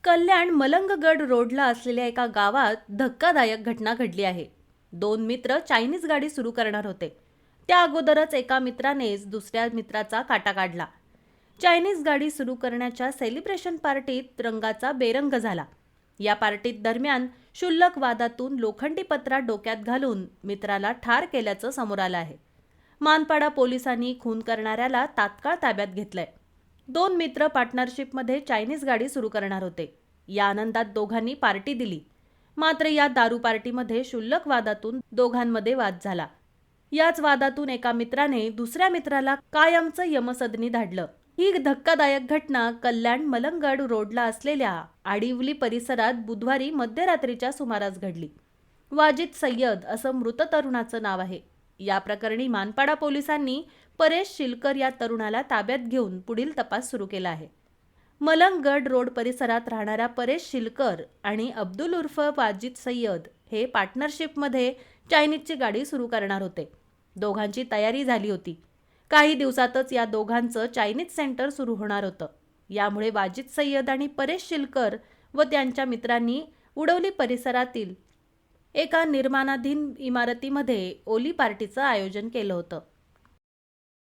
कल्याण मलंगगड रोडला असलेल्या एका गावात धक्कादायक घटना घडली आहे. दोन मित्र चायनीज गाडी सुरू करणार होते. त्या अगोदरच एका मित्रानेच दुसऱ्या मित्राचा काटा काढला. चायनीज गाडी सुरू करण्याच्या सेलिब्रेशन पार्टीत रंगाचा बेरंग झाला. या पार्टीत दरम्यान क्षुल्लक वादातून लोखंडी पत्रा डोक्यात घालून मित्राला ठार केल्याचं समोर आलं आहे. मानपाडा पोलिसांनी खून करणाऱ्याला तात्काळ ताब्यात घेतलंय. दोन मित्र पार्टनरशिपमध्ये चायनीज गाडी सुरू करणार होते. या आनंदात दोघांनी पार्टी दिली. मात्र या दारू पार्टीमध्ये क्षुल्लक वादातून दोघांमध्ये वाद झाला. याच वादातून एका मित्राने दुसऱ्या मित्राला कायमचं यमसदनी धाडलं. ही धक्कादायक घटना कल्याण मलंगगड रोडला असलेल्या आडिवली परिसरात बुधवारी मध्यरात्रीच्या सुमारास घडली. वाजिद सय्यद असं मृत तरुणाचं नाव आहे. या प्रकरणी मानपाडा पोलिसांनी परेश शिलकर या तरुणाला ताब्यात घेऊन पुढील तपास सुरू केला आहे. मलंगगड रोड परिसरात राहणाऱ्या परेश शिलकर आणि अब्दुल उर्फ वाजिद सय्यद हे पार्टनरशिपमध्ये चायनीजची गाडी सुरू करणार होते. दोघांची तयारी झाली होती. काही दिवसातच या दोघांचं चायनीज सेंटर सुरू होणार होतं. यामुळे वाजिद सय्यद आणि परेश शिलकर व त्यांच्या मित्रांनी उडवली परिसरातील एका निर्माणाधीन इमारतीमध्ये ओली पार्टीचं आयोजन केलं होतं.